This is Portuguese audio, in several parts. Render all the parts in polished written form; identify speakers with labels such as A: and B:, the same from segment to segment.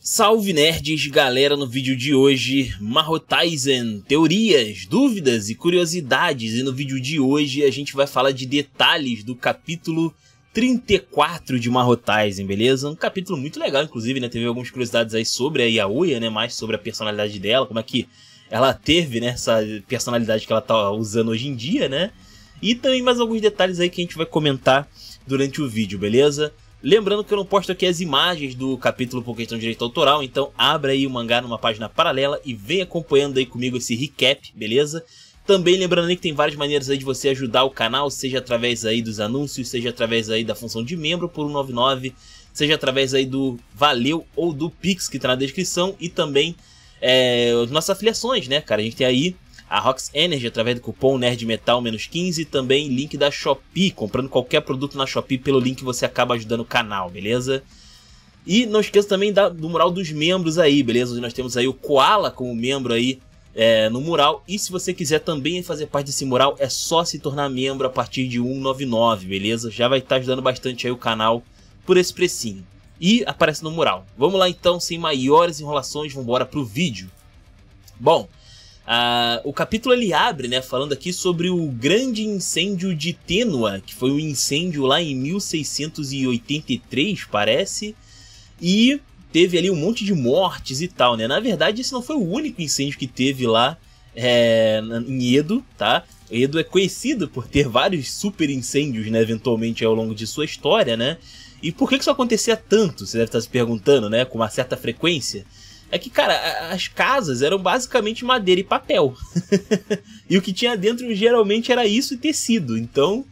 A: Salve nerds, galera, no vídeo de hoje, Mahotaizen, teorias, dúvidas e curiosidades, e no vídeo de hoje a gente vai falar de detalhes do capítulo 34 de Mahotaizen, beleza? Um capítulo muito legal, inclusive, né, teve algumas curiosidades aí sobre a Yaoya, né, mais sobre a personalidade dela, como é que ela teve, né, essa personalidade que ela tá usando hoje em dia, né, e também mais alguns detalhes aí que a gente vai comentar durante o vídeo, beleza? Lembrando que eu não posto aqui as imagens do capítulo por questão de direito autoral, então abra aí o mangá numa página paralela e vem acompanhando aí comigo esse recap, beleza? Também lembrando aí que tem várias maneiras aí de você ajudar o canal, seja através aí dos anúncios, seja através aí da função de membro por 1,99, seja através aí do Valeu ou do Pix que tá na descrição, e também nossas afiliações, né, cara? A gente tem aí a Rox Energy através do cupom NerdMetal-15, também link da Shopee, comprando qualquer produto na Shopee pelo link você acaba ajudando o canal, beleza? E não esqueça também do mural dos membros aí, beleza? Nós temos aí o Koala como membro aí no mural, e se você quiser também fazer parte desse mural é só se tornar membro a partir de 1,99, beleza? Já vai estar ajudando bastante aí o canal por esse precinho. E aparece no mural. Vamos lá então, sem maiores enrolações, vamos embora pro vídeo. Bom, o capítulo ele abre, né, falando aqui sobre o grande incêndio de Tênua, que foi um incêndio lá em 1683, parece, e teve ali um monte de mortes e tal, né? Na verdade, esse não foi o único incêndio que teve lá em Edo, tá? Edo é conhecido por ter vários super incêndios, né, eventualmente ao longo de sua história, né? E por que isso acontecia tanto? Você deve estar se perguntando, né, com uma certa frequência. É que, cara, as casas eram basicamente madeira e papel. E o que tinha dentro geralmente era isso e tecido. Então,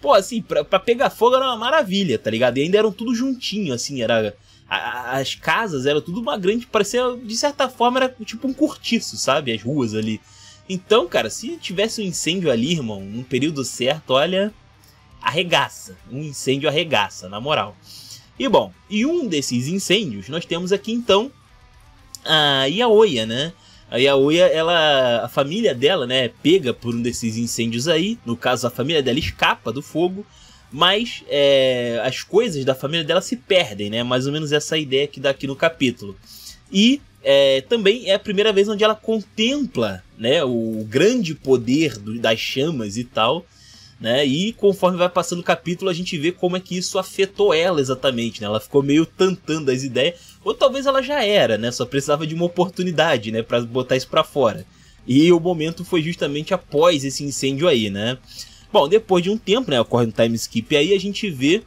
A: pô, assim, pra pegar fogo era uma maravilha, tá ligado? E ainda eram tudo juntinho, assim, as casas eram tudo uma grande, parecia, de certa forma, era tipo um cortiço, sabe? As ruas ali. Então, cara, se tivesse um incêndio ali, irmão, num período certo, olha, arregaça. Um incêndio arregaça, na moral. E bom, e um desses incêndios, nós temos aqui, então, a Yaoya, né? A Yaoya, a família dela, né, é pega por um desses incêndios aí. No caso, a família dela escapa do fogo, mas as coisas da família dela se perdem, né? Mais ou menos essa ideia que dá aqui no capítulo. E também é a primeira vez onde ela contempla, né, o grande poder das chamas e tal, né? E conforme vai passando o capítulo a gente vê como é que isso afetou ela exatamente, né? Ela ficou meio tantando as ideias, ou talvez ela já era, né? Só precisava de uma oportunidade, né, pra botar isso pra fora. E o momento foi justamente após esse incêndio aí, né? Bom, depois de um tempo, né, ocorre um time skip aí, a gente vê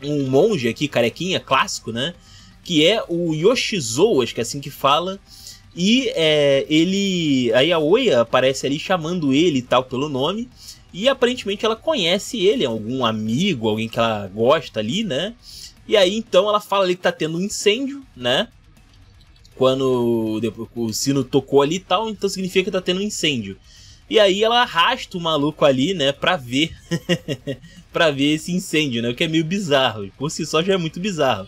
A: um monge aqui, carequinha, clássico, né? Que é o Yoshizo, acho que é assim que fala. E a Yaoya aparece ali chamando ele e tal pelo nome. E aparentemente ela conhece ele, algum amigo, alguém que ela gosta ali, né? E aí então ela fala ali que tá tendo um incêndio, né? Quando o sino tocou ali e tal, então significa que tá tendo um incêndio. E aí ela arrasta o maluco ali, né, pra ver, pra ver esse incêndio, né? O que é meio bizarro, por si só já é muito bizarro.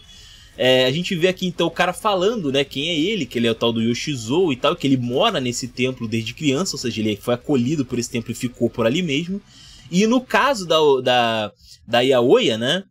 A: A gente vê aqui então o cara falando, né, quem é ele, que ele é o tal do Yoshizo e tal, que ele mora nesse templo desde criança, ou seja, ele foi acolhido por esse templo e ficou por ali mesmo. E no caso da Yaoya, né,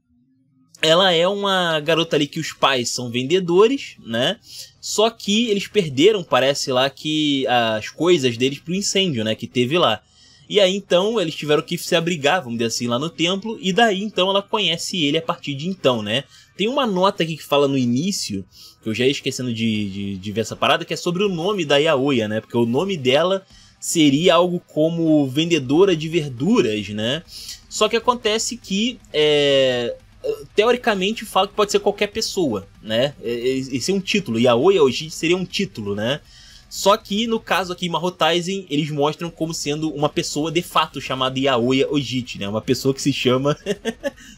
A: ela é uma garota ali que os pais são vendedores, né, só que eles perderam, parece lá, que as coisas deles pro incêndio, né, que teve lá. E aí então eles tiveram que se abrigar, vamos dizer assim, lá no templo, e daí então ela conhece ele a partir de então, né. Tem uma nota aqui que fala no início, que eu já ia esquecendo de ver essa parada, que é sobre o nome da Yaoya, né? Porque o nome dela seria algo como vendedora de verduras, né? Só que acontece que, teoricamente, fala que pode ser qualquer pessoa, né? Esse é um título, Yaoya hoje seria um título, né? Só que, no caso aqui em Mahotaizen, eles mostram como sendo uma pessoa de fato chamada Yaoya Ojite, né? Uma pessoa que se chama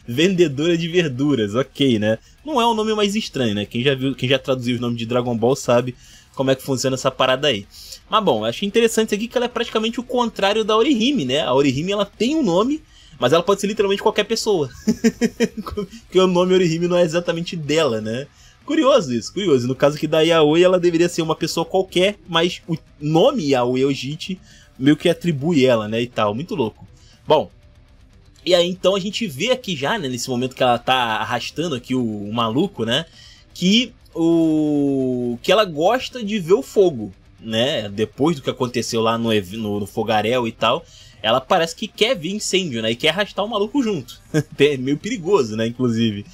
A: vendedora de verduras, ok, né? Não é um nome mais estranho, né? Quem já traduziu os nomes de Dragon Ball sabe como é que funciona essa parada aí. Mas bom, achei interessante aqui que ela é praticamente o contrário da Orihime, né? A Orihime, ela tem um nome, mas ela pode ser literalmente qualquer pessoa. Porque o nome Orihime não é exatamente dela, né? Curioso isso, curioso. No caso aqui da Yaoya, ela deveria ser uma pessoa qualquer, mas o nome Yaoya Ojite meio que atribui ela, né, e tal. Muito louco. Bom, e aí então a gente vê aqui já, né, nesse momento que ela tá arrastando aqui o maluco, né, que que ela gosta de ver o fogo, né? Depois do que aconteceu lá no fogaréu e tal, ela parece que quer ver incêndio, né? E quer arrastar o maluco junto. É meio perigoso, né? Inclusive,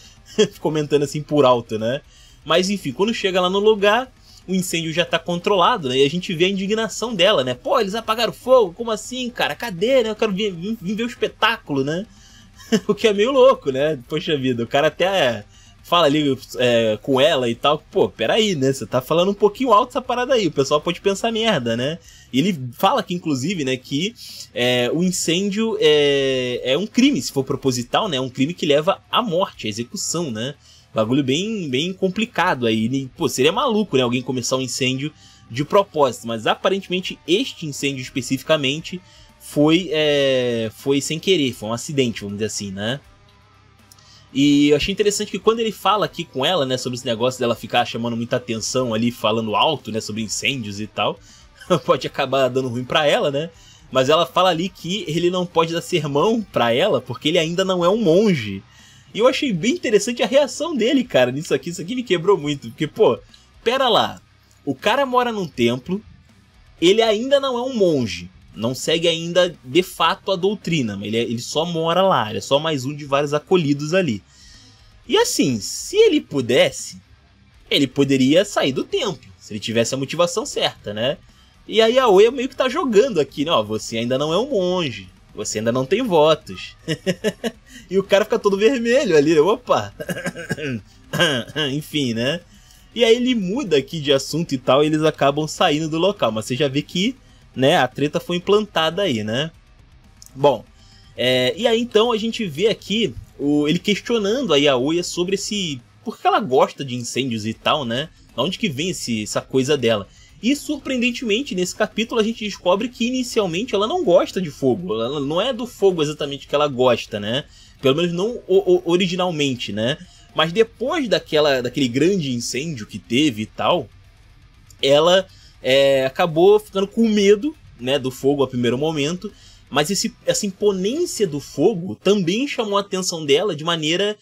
A: comentando assim por alto, né? Mas enfim, quando chega lá no lugar, o incêndio já tá controlado, né? E a gente vê a indignação dela, né? Pô, eles apagaram o fogo? Como assim, cara? Cadê, né? Eu quero vir ver o espetáculo, né? O que é meio louco, né? Poxa vida, o cara até fala ali com ela e tal. Pô, peraí, né? Você tá falando um pouquinho alto essa parada aí. O pessoal pode pensar merda, né? E ele fala aqui, inclusive, né, que o incêndio é um crime, se for proposital, né? É um crime que leva à morte, à execução, né? Bagulho bem complicado aí. Pô, seria maluco, né? Alguém começar um incêndio de propósito. Mas aparentemente este incêndio especificamente foi sem querer, foi um acidente, vamos dizer assim, né? E eu achei interessante que quando ele fala aqui com ela, né, sobre esse negócio dela ficar chamando muita atenção ali, falando alto, né, sobre incêndios e tal, pode acabar dando ruim pra ela, né? Mas ela fala ali que ele não pode dar sermão pra ela porque ele ainda não é um monge. E eu achei bem interessante a reação dele, cara, nisso aqui. Isso aqui me quebrou muito, porque, pô, pera lá. O cara mora num templo, ele ainda não é um monge. Não segue ainda, de fato, a doutrina. Ele só mora lá, ele é só mais um de vários acolhidos ali. E assim, se ele pudesse, ele poderia sair do templo, se ele tivesse a motivação certa, né? E aí a Oya meio que tá jogando aqui, né? Ó, você ainda não é um monge, você ainda não tem votos. E o cara fica todo vermelho ali, opa! Enfim, né? E aí ele muda aqui de assunto e tal, e eles acabam saindo do local. Mas você já vê que, né, a treta foi implantada aí, né? Bom, e aí então a gente vê aqui ele questionando aí a Oya sobre por que ela gosta de incêndios e tal, né? De onde que vem essa coisa dela? E surpreendentemente, nesse capítulo a gente descobre que inicialmente ela não gosta de fogo. Ela não é do fogo exatamente que ela gosta, né? Pelo menos não originalmente, né? Mas depois daquele grande incêndio que teve e tal, ela acabou ficando com medo, né, do fogo a primeiro momento. Mas essa imponência do fogo também chamou a atenção dela de maneira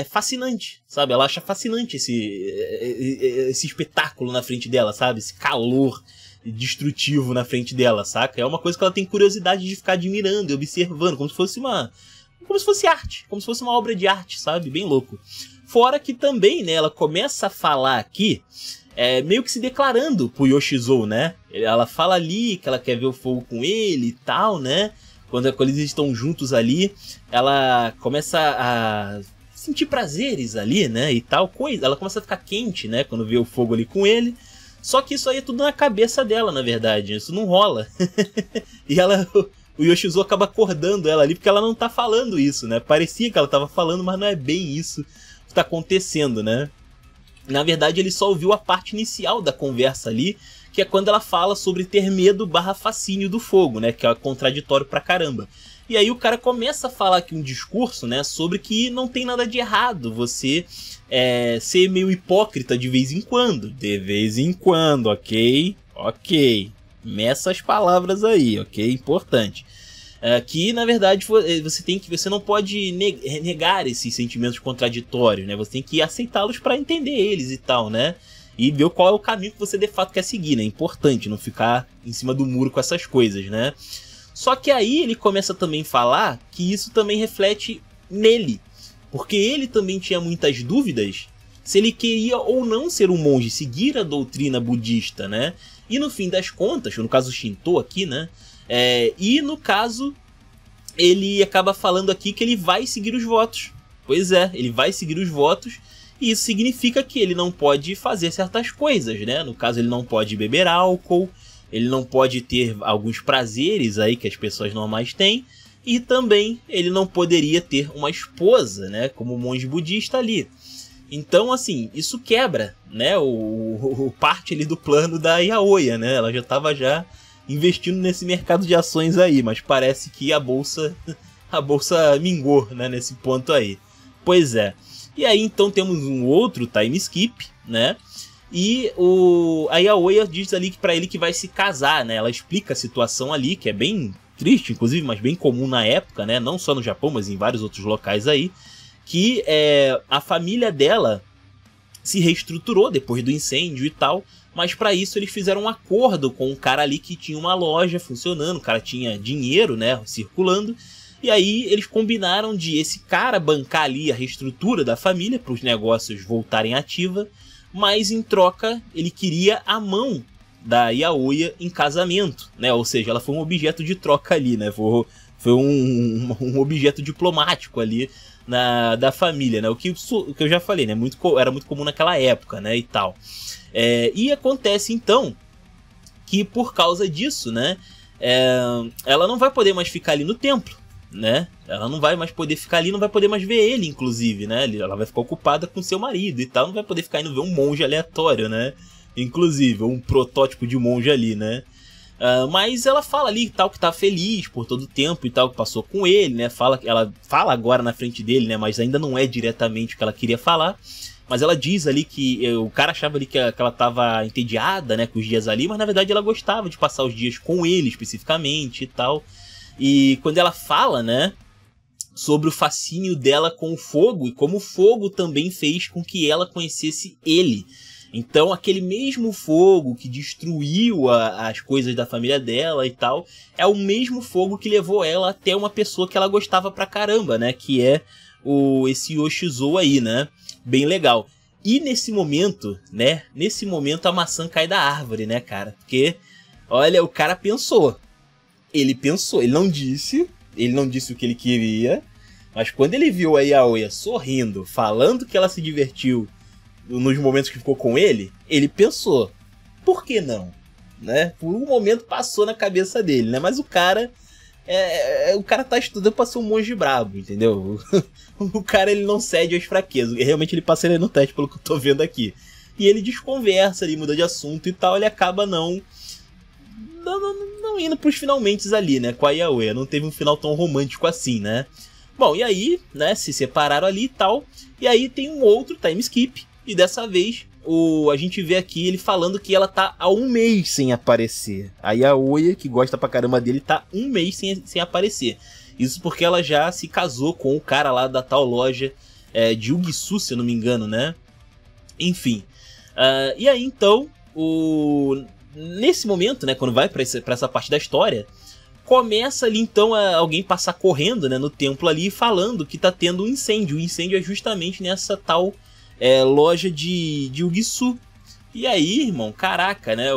A: fascinante, sabe? Ela acha fascinante esse espetáculo na frente dela, sabe? Esse calor destrutivo na frente dela, saca? É uma coisa que ela tem curiosidade de ficar admirando e observando, como se fosse arte, como se fosse uma obra de arte, sabe? Bem louco. Fora que também, né, ela começa a falar aqui, meio que se declarando pro Yoshizou, né? Ela fala ali que ela quer ver o fogo com ele e tal, né? Quando eles estão juntos ali, ela começa a sentir prazeres ali, né, e tal coisa. Ela começa a ficar quente, né, quando vê o fogo ali com ele. Só que isso aí é tudo na cabeça dela, na verdade. Isso não rola. E o Yoshizou acaba acordando ela ali porque ela não tá falando isso, né? Parecia que ela tava falando, mas não é bem isso que tá acontecendo, né? Na verdade, ele só ouviu a parte inicial da conversa ali, que é quando ela fala sobre ter medo / fascínio do fogo, né? Que é contraditório pra caramba. E aí o cara começa a falar aqui um discurso, né, sobre que não tem nada de errado você ser meio hipócrita de vez em quando. De vez em quando, ok? Ok. Meça as palavras aí, ok? Importante. Que, na verdade, você não pode negar esses sentimentos contraditórios, né? Você tem que aceitá-los para entender eles e tal, né? E ver qual é o caminho que você de fato quer seguir, né? É importante não ficar em cima do muro com essas coisas, né? Só que aí ele começa também a falar que isso também reflete nele. Porque ele também tinha muitas dúvidas se ele queria ou não ser um monge, seguir a doutrina budista, né? E no fim das contas, no caso Shinto aqui, né? E no caso, ele acaba falando aqui que ele vai seguir os votos. Pois é, ele vai seguir os votos. E isso significa que ele não pode fazer certas coisas, né? No caso, ele não pode beber álcool. Ele não pode ter alguns prazeres aí que as pessoas normais têm. E também ele não poderia ter uma esposa, né? Como monge budista ali. Então, assim, isso quebra, né? O parte ali do plano da Yaoya, né? Ela já estava investindo nesse mercado de ações aí. Mas parece que a bolsa mingou, né? Nesse ponto aí. Pois é. E aí, então, temos um outro time skip, né? E a Yaoya diz ali pra ele que vai se casar, né? Ela explica a situação ali, que é bem triste, inclusive, mas bem comum na época, né? Não só no Japão, mas em vários outros locais aí. Que a família dela se reestruturou depois do incêndio e tal, mas para isso eles fizeram um acordo com um cara ali que tinha uma loja funcionando, o cara tinha dinheiro, né, circulando, e aí eles combinaram de esse cara bancar ali a reestrutura da família para os negócios voltarem ativa, mas em troca ele queria a mão da Yaoya em casamento, né, ou seja, ela foi um objeto de troca ali, né, foi um objeto diplomático ali da família, né? O que eu já falei, né? Era muito comum naquela época, né? E tal. E acontece então que por causa disso, né? Ela não vai poder mais ficar ali no templo, né? Ela não vai mais poder ficar ali, não vai poder mais ver ele, inclusive, né? Ela vai ficar ocupada com seu marido e tal, não vai poder ficar indo ver um monge aleatório, né? Inclusive, um protótipo de monge ali, né? Mas ela fala ali tal que tá feliz por todo o tempo e tal que passou com ele, né? Ela fala agora na frente dele, né? Mas ainda não é diretamente o que ela queria falar. Mas ela diz ali que o cara achava ali que ela tava entediada, né? Com os dias ali, mas na verdade ela gostava de passar os dias com ele especificamente e tal. E quando ela fala, né? Sobre o fascínio dela com o fogo e como o fogo também fez com que ela conhecesse ele. Então aquele mesmo fogo que destruiu as coisas da família dela e tal, é o mesmo fogo que levou ela até uma pessoa que ela gostava pra caramba, né? Que é esse Yoshizo aí, né? Bem legal. E nesse momento, né? Nesse momento a maçã cai da árvore, né, cara? Porque, olha, o cara pensou. Ele pensou, ele não disse o que ele queria, mas quando ele viu a Yaoya sorrindo, falando que ela se divertiu nos momentos que ficou com ele, ele pensou, por que não? Né? Por um momento passou na cabeça dele, né? Mas o cara tá estudando pra ser um monge brabo, entendeu? O cara, ele não cede às fraquezas. Realmente ele passa ele no teste, pelo que eu tô vendo aqui. E ele desconversa, ele muda de assunto e tal, ele acaba não indo pros finalmente ali, né? Com a Yaoya. Não teve um final tão romântico assim, né? Bom, e aí, né, se separaram ali e tal. E aí tem um outro time skip. E dessa vez, a gente vê aqui ele falando que ela tá há 1 mês sem aparecer. A Yaoya, que gosta pra caramba dele, tá 1 mês sem aparecer. Isso porque ela já se casou com o cara lá da tal loja de Ugisu, se eu não me engano, né? Enfim. E aí, então, nesse momento, né, quando vai pra essa parte da história, começa ali, então, alguém passar correndo, né, no templo ali, falando que tá tendo um incêndio. O incêndio é justamente nessa tal loja de Ugisu. E aí, irmão, caraca, né,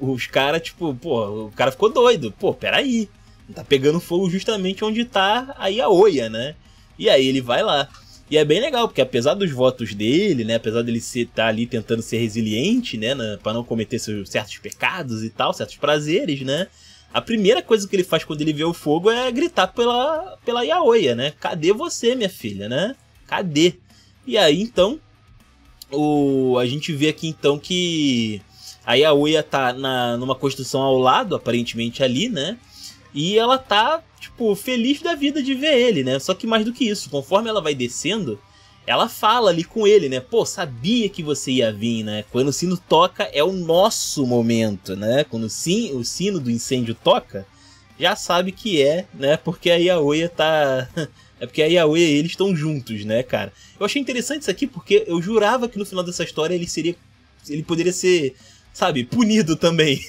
A: os caras, tipo, pô, o cara ficou doido. Pô, peraí, tá pegando fogo justamente onde tá a Yaoya, né? E aí ele vai lá. E é bem legal, porque apesar dos votos dele, né, apesar dele tá ali tentando ser resiliente, né, pra não cometer seus certos pecados e tal, certos prazeres, né, a primeira coisa que ele faz quando ele vê o fogo é gritar pela Yaoya, né? Cadê você, minha filha, né? Cadê? E aí, então, a gente vê aqui, então, que a Yaoya tá numa construção ao lado, aparentemente, ali, né? E ela tá, tipo, feliz da vida de ver ele, né? Só que mais do que isso, conforme ela vai descendo, ela fala ali com ele, né? Pô, sabia que você ia vir, né? Quando o sino toca, é o nosso momento, né? Quando o sino do incêndio toca, já sabe que né? Porque a Yaoya tá... É porque a Yaoya e eles estão juntos, né, cara? Eu achei interessante isso aqui porque eu jurava que no final dessa história ele poderia ser, sabe, punido também.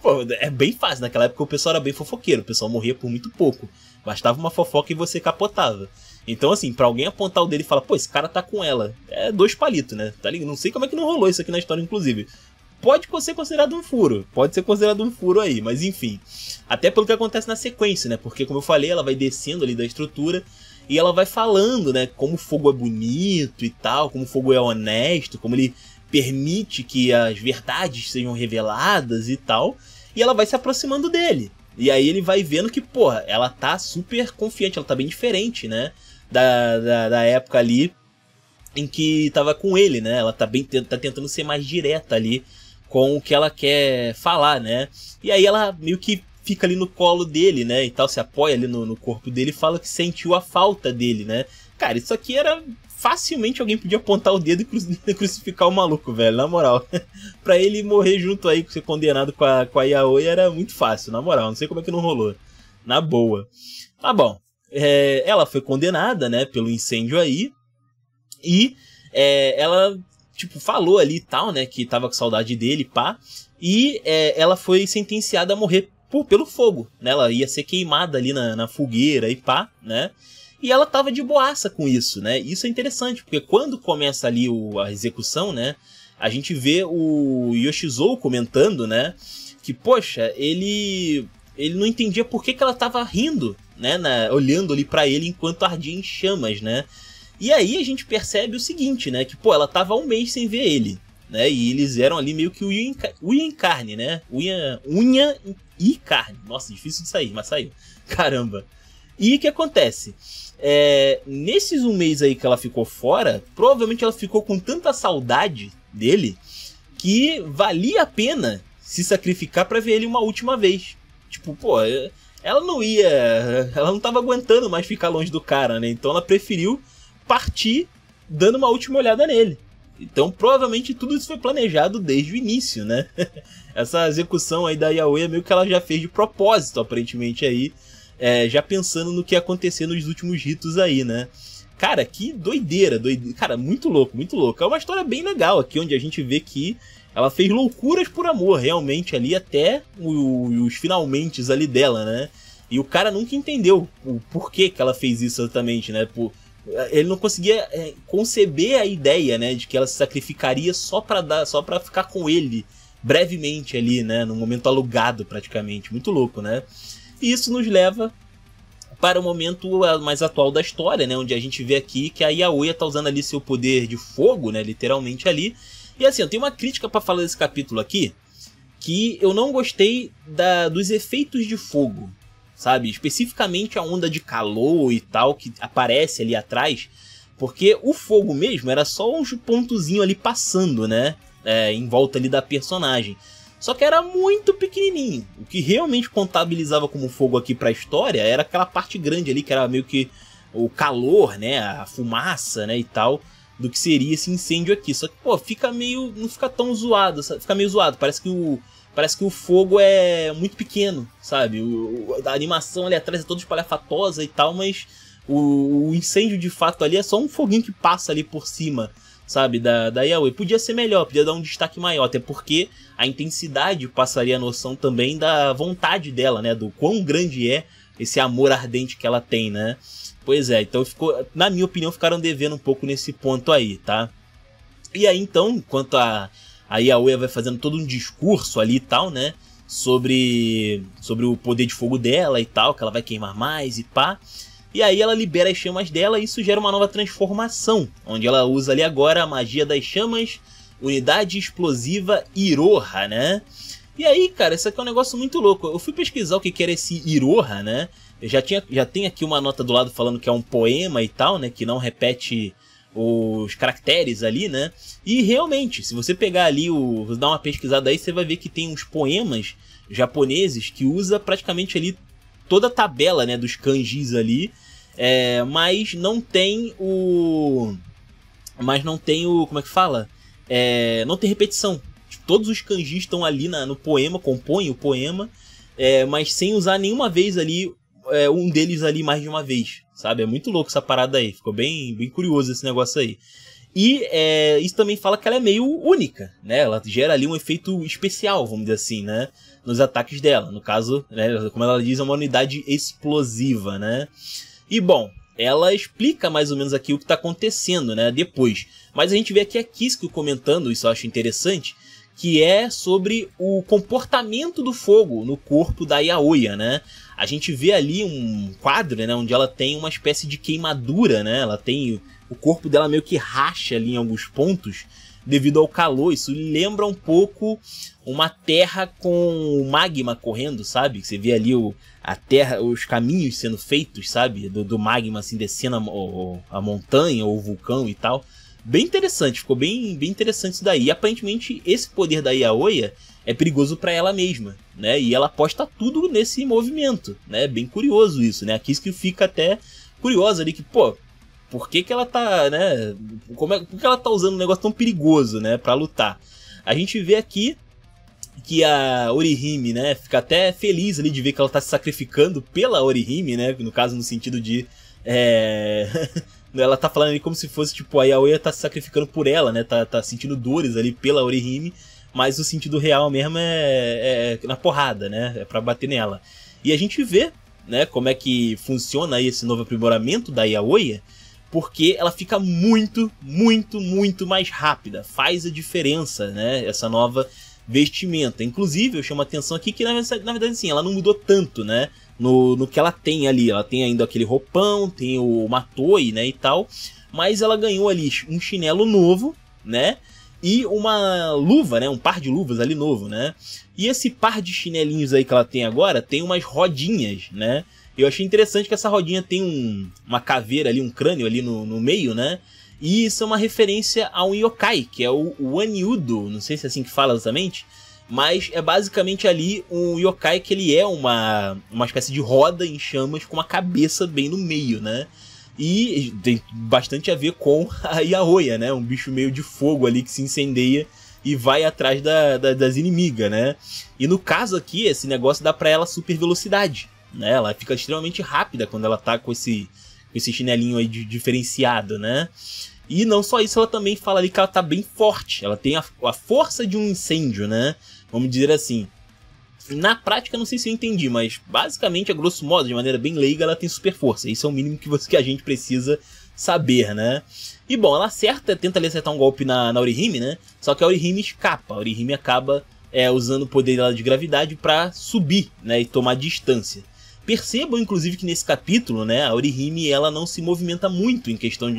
A: Pô, é bem fácil. Naquela época o pessoal era bem fofoqueiro. O pessoal morria por muito pouco. Bastava uma fofoca e você capotava. Então, assim, pra alguém apontar o dedo e falar, pô, esse cara tá com ela. É 2 palitos, né? Tá ligado? Não sei como é que não rolou isso aqui na história, inclusive. Pode ser considerado um furo. Pode ser considerado um furo aí, mas enfim. Até pelo que acontece na sequência, né? Porque, como eu falei, ela vai descendo ali da estrutura e ela vai falando, né? Como o fogo é bonito e tal, como o fogo é honesto, como ele permite que as verdades sejam reveladas e tal. E ela vai se aproximando dele. E aí ele vai vendo que, porra, ela tá super confiante, ela tá bem diferente, né? Da época ali em que tava com ele, né? Ela tá tentando ser mais direta ali com o que ela quer falar, né? E aí ela meio que fica ali no colo dele, né? E tal, se apoia ali no corpo dele e fala que sentiu a falta dele, né? Cara, isso aqui era... Facilmente alguém podia apontar o dedo e crucificar o maluco, velho, na moral. Pra ele morrer junto aí, ser condenado com a Yaoya era muito fácil, na moral. Não sei como é que não rolou. Na boa. Tá bom. Ela foi condenada, né, pelo incêndio aí. E ela, tipo, falou ali e tal, né, que tava com saudade dele, pá. E ela foi sentenciada a morrer pelo fogo, né? Ela ia ser queimada ali na fogueira e pá, né? E ela tava de boaça com isso, né? Isso é interessante, porque quando começa ali a execução, né? A gente vê o Yoshizou comentando, né? Que, poxa, ele não entendia por que ela tava rindo, né? Olhando ali pra ele enquanto ardia em chamas, né? E aí a gente percebe o seguinte, né? Que, pô, ela tava há um mês sem ver ele, né? E eles eram ali meio que unha em carne, né? Unha e carne. Nossa, difícil de sair, mas saiu. Caramba. E o que acontece? Nesses um mês aí que ela ficou fora, provavelmente ela ficou com tanta saudade dele que valia a pena se sacrificar pra ver ele uma última vez. Tipo, pô, ela não tava aguentando mais ficar longe do cara, né? Então ela preferiu partir dando uma última olhada nele. Então provavelmente tudo isso foi planejado desde o início, né? Essa execução aí da Yaoi é meio que ela já fez de propósito, aparentemente aí, já pensando no que ia acontecer nos últimos ritos aí, né? Cara, que doideira. Cara, muito louco, muito louco. É uma história bem legal aqui, onde a gente vê que ela fez loucuras por amor, realmente, ali, até os finalmentes ali dela, né? E o cara nunca entendeu o porquê que ela fez isso exatamente, né? Ele não conseguia conceber a ideia, né, de que ela se sacrificaria só pra ficar com ele brevemente ali, né, num momento alugado praticamente. Muito louco, né? E isso nos leva para o momento mais atual da história, né, onde a gente vê aqui que a Yaoi tá usando ali seu poder de fogo, né, literalmente ali. E assim, eu tenho uma crítica para falar desse capítulo aqui, que eu não gostei dos efeitos de fogo, sabe? Especificamente a onda de calor e tal, que aparece ali atrás, porque o fogo mesmo era só um pontozinho ali passando, né? Em volta ali da personagem. Só que era muito pequenininho. O que realmente contabilizava como fogo aqui pra história era aquela parte grande ali, que era meio que o calor, né? A fumaça, né? E tal, do que seria esse incêndio aqui. Só que, pô, não fica tão zoado, sabe? Fica meio zoado. Parece que o fogo é muito pequeno, sabe? A animação ali atrás é toda espalhafatosa e tal, mas o incêndio de fato ali é só um foguinho que passa ali por cima, sabe? Da Yaoi. Podia ser melhor, podia dar um destaque maior, até porque a intensidade passaria a noção também da vontade dela, né? Do quão grande é esse amor ardente que ela tem, né? Pois é, então na minha opinião, ficaram devendo um pouco nesse ponto aí, tá? E aí então, enquanto a Yaoi vai fazendo todo um discurso ali e tal, né? Sobre o poder de fogo dela e tal, que ela vai queimar mais e pá. E aí ela libera as chamas dela e isso gera uma nova transformação, onde ela usa ali agora a magia das chamas, unidade explosiva Iroha, né? E aí, cara, isso aqui é um negócio muito louco. Eu fui pesquisar o que era esse Iroha, né? Eu já tem aqui uma nota do lado falando que é um poema e tal, né? Que não repete os caracteres ali, né? E realmente, se você pegar ali, dar uma pesquisada aí, você vai ver que tem uns poemas japoneses que usa praticamente ali toda a tabela, né, dos kanjis ali, mas não tem o... como é que fala? Não tem repetição. Todos os kanjis estão ali no poema, compõem o poema, mas sem usar nenhuma vez ali um deles ali mais de uma vez, sabe? É muito louco essa parada aí, ficou bem, bem curioso esse negócio aí. E isso também fala que ela é meio única, né? Ela gera ali um efeito especial, vamos dizer assim, né? Nos ataques dela. No caso, né, como ela diz, é uma unidade explosiva, né? E bom, ela explica mais ou menos aqui o que está acontecendo, né? Depois. Mas a gente vê aqui a Kisuko comentando, isso eu acho interessante, que é sobre o comportamento do fogo no corpo da Yaoi, né? A gente vê ali um quadro, né, onde ela tem uma espécie de queimadura, né? Ela tem... O corpo dela meio que racha ali em alguns pontos devido ao calor. Isso lembra um pouco uma terra com magma correndo, sabe? Você vê ali a terra, os caminhos sendo feitos, sabe? Do magma assim descendo a montanha ou o vulcão e tal. Bem interessante, ficou bem interessante isso daí. E aparentemente esse poder da Yaoi é perigoso para ela mesma, né? E ela aposta tudo nesse movimento, né? Bem curioso isso, né? A Kisuko fica até curiosa ali que, pô, por que ela tá, né? Por que ela tá usando um negócio tão perigoso, né? Pra lutar. A gente vê aqui que a Orihime, né? Fica até feliz ali de ver que ela tá se sacrificando pela Orihime, né? No caso, no sentido de Ela tá falando ali como se fosse, tipo, a Yaoya tá se sacrificando por ela, né? Tá sentindo dores ali pela Orihime, mas o sentido real mesmo é na porrada, né? É pra bater nela. E a gente vê, né, como é que funciona aí esse novo aprimoramento da Yaoya, porque ela fica muito, muito, muito mais rápida. Faz a diferença, né? Essa nova vestimenta. Inclusive, eu chamo a atenção aqui que, na verdade, assim, ela não mudou tanto, né? No que ela tem ali. Ela tem ainda aquele roupão, tem o matoi, né, e tal. Mas ela ganhou ali um chinelo novo, né? E uma luva, né? Um par de luvas ali novo, né? E esse par de chinelinhos aí que ela tem agora tem umas rodinhas, né? Eu achei interessante que essa rodinha tem uma caveira ali, um crânio ali no meio, né? E isso é uma referência a um yokai, que é o Wanyudo, não sei se é assim que fala exatamente, mas é basicamente ali um yokai que ele é uma espécie de roda em chamas com uma cabeça bem no meio, né? E tem bastante a ver com a Yaoya, né? Um bicho meio de fogo ali que se incendeia e vai atrás das inimigas, né? E no caso aqui, esse negócio dá pra ela super velocidade, né? Ela fica extremamente rápida quando ela tá com esse chinelinho aí diferenciado, né? E não só isso, ela também fala ali que ela tá bem forte. Ela tem a força de um incêndio, né? Vamos dizer assim. Na prática, não sei se eu entendi, mas basicamente, a grosso modo, de maneira bem leiga, ela tem super força. Isso é o mínimo que a gente precisa saber, né? E bom, ela tenta ali acertar um golpe na Orihime, né? Só que a Orihime escapa. A Orihime acaba usando o poder dela de gravidade pra subir, né? E tomar distância. Percebam, inclusive, que nesse capítulo, né, a Orihime ela não se movimenta muito em questão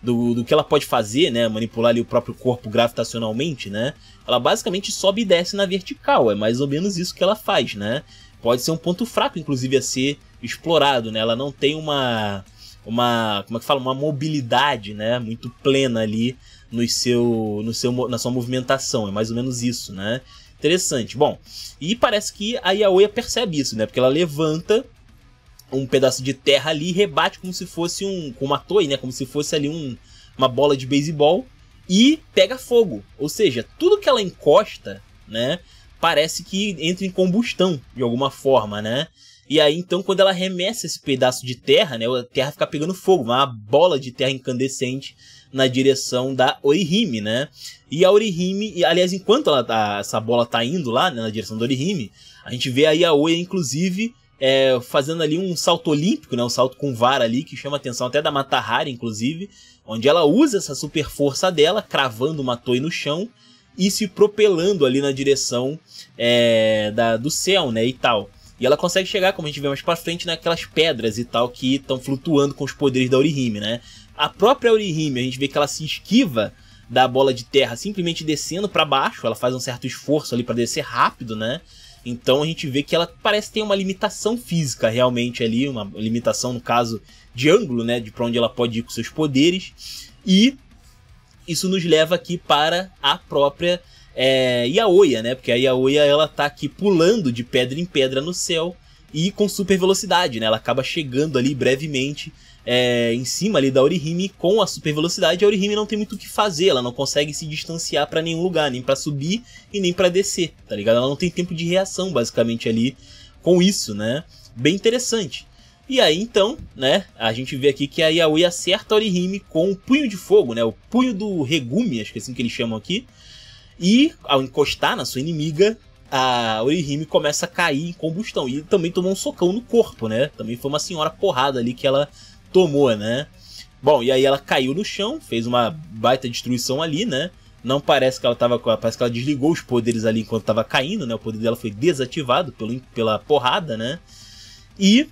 A: do que ela pode fazer, né, manipular ali o próprio corpo gravitacionalmente, né. Ela basicamente sobe e desce na vertical, é mais ou menos isso que ela faz, né. Pode ser um ponto fraco, inclusive, a ser explorado, né. Ela não tem uma mobilidade, né, muito plena ali na sua movimentação, é mais ou menos isso, né. Interessante. Bom, e parece que a Yaoya percebe isso, né? Porque ela levanta um pedaço de terra ali e rebate como se fosse com uma toy, né? Como se fosse ali uma bola de beisebol e pega fogo. Ou seja, tudo que ela encosta, né? Parece que entra em combustão de alguma forma, né? E aí, então, quando ela arremessa esse pedaço de terra, né? A terra fica pegando fogo, uma bola de terra incandescente na direção da Orihime, né? E a Orihime, aliás, enquanto essa bola tá indo lá, né, na direção da Orihime, a gente vê a Yaoya, inclusive, fazendo ali um salto olímpico, né? Um salto com vara ali, que chama a atenção até da Matahari, inclusive, onde ela usa essa super força dela, cravando uma toy no chão e se propelando ali na direção do céu, né? E tal. E ela consegue chegar, como a gente vê mais pra frente, naquelas pedras e tal que estão flutuando com os poderes da Orihime, né? A própria Orihime, a gente vê que ela se esquiva da bola de terra simplesmente descendo para baixo. Ela faz um certo esforço ali para descer rápido, né? Então a gente vê que ela parece ter uma limitação física realmente ali, uma limitação no caso de ângulo, né? De para onde ela pode ir com seus poderes. E isso nos leva aqui para a própria Yaoya, né? Porque a Yaoya ela tá aqui pulando de pedra em pedra no céu e com super velocidade, né? Ela acaba chegando ali brevemente em cima ali da Orihime com a super velocidade. A Orihime não tem muito o que fazer, ela não consegue se distanciar para nenhum lugar, nem para subir e nem para descer, tá ligado? Ela não tem tempo de reação basicamente ali com isso, né? Bem interessante. E aí então, né, a gente vê aqui que a Yaoya acerta a Orihime com o punho de fogo, né? O punho do Regumi, acho que é assim que eles chamam aqui. E ao encostar na sua inimiga, a Orihime começa a cair em combustão. E também tomou um socão no corpo, né? Também foi uma senhora porrada ali que ela tomou, né? Bom, e aí ela caiu no chão, fez uma baita destruição ali, né? Não parece que ela tava... Parece que ela desligou os poderes ali enquanto tava caindo, né? O poder dela foi desativado pela porrada, né? E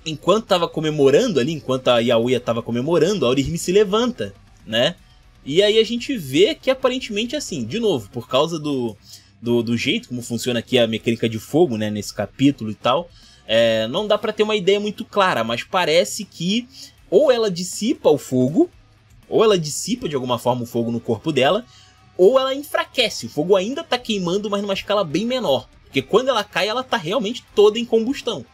A: enquanto tava comemorando ali, enquanto a Yaoya tava comemorando, a Orihime se levanta, né? E aí a gente vê que aparentemente assim, de novo, por causa do jeito como funciona aqui a mecânica de fogo, né, nesse capítulo e tal, não dá pra ter uma ideia muito clara, mas parece que ou ela dissipa o fogo, ou ela dissipa de alguma forma o fogo no corpo dela, ou ela enfraquece, o fogo ainda tá queimando, mas numa escala bem menor, porque quando ela cai, ela tá realmente toda em combustão.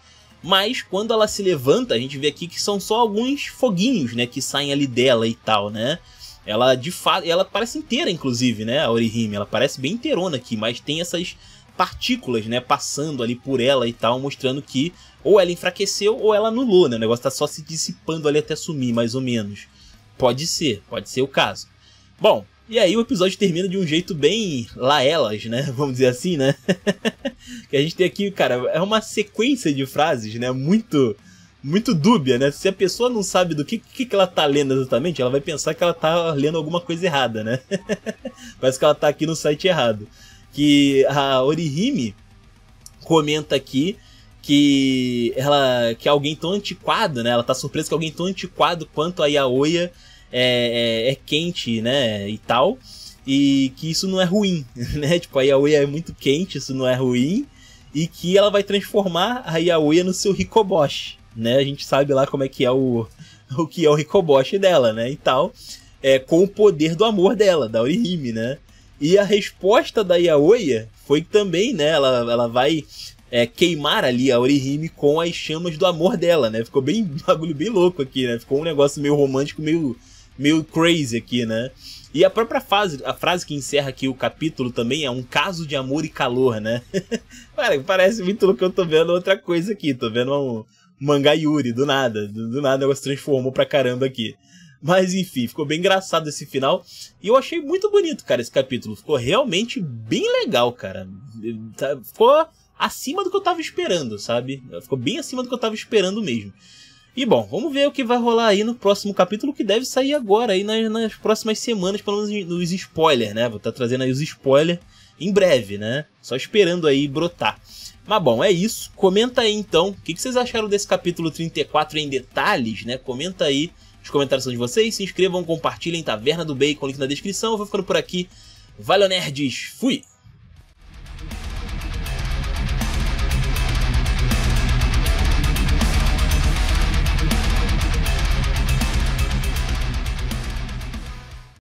A: Mas quando ela se levanta, a gente vê aqui que são só alguns foguinhos, né, que saem ali dela e tal, né? Ela, de fato, ela parece inteira, inclusive, né, a Orihime, ela parece bem inteirona aqui, mas tem essas partículas, né, passando ali por ela e tal, mostrando que ou ela enfraqueceu ou ela anulou, né? O negócio tá só se dissipando ali até sumir, mais ou menos. Pode ser o caso. Bom, e aí o episódio termina de um jeito bem lá elas, né? Vamos dizer assim, né? Que a gente tem aqui, cara, é uma sequência de frases, né? Muito dúbia, né? Se a pessoa não sabe do que ela tá lendo exatamente, ela vai pensar que ela tá lendo alguma coisa errada, né? Parece que ela tá aqui no site errado. Que a Orihime comenta aqui que alguém tão antiquado, né? Ela tá surpresa que alguém tão antiquado quanto a Yaoya é quente, né? E tal. E que isso não é ruim, né? Tipo, a Yaoya é muito quente, isso não é ruim. E que ela vai transformar a Yaoya no seu Hikoboshi, né? A gente sabe lá como é que é o que é o Hikoboshi dela, né? E tal. Com o poder do amor dela, da Orihime, né? E a resposta da Yaoya foi também, né? Ela vai queimar ali a Orihime com as chamas do amor dela, né? Ficou bem bagulho bem louco aqui, né? Ficou um negócio meio romântico, meio crazy aqui, né? E a própria frase que encerra aqui o capítulo também é um caso de amor e calor, né? Parece muito que eu tô vendo outra coisa aqui. Tô vendo um mangá Yuri, do nada. Do nada o negócio transformou pra caramba aqui. Mas enfim, ficou bem engraçado esse final. E eu achei muito bonito, cara, esse capítulo. Ficou realmente bem legal, cara. Ficou acima do que eu tava esperando, sabe? Ficou bem acima do que eu tava esperando mesmo. E bom, vamos ver o que vai rolar aí no próximo capítulo, que deve sair agora, aí nas próximas semanas, pelo menos nos spoilers, né? Vou estar trazendo aí os spoilers em breve, né? Só esperando aí brotar. Mas bom, é isso. Comenta aí então, o que vocês acharam desse capítulo 34 em detalhes, né? Comenta aí, os comentários são de vocês. Se inscrevam, compartilhem, Taverna do Bacon, link na descrição. Eu vou ficando por aqui. Valeu, nerds! Fui!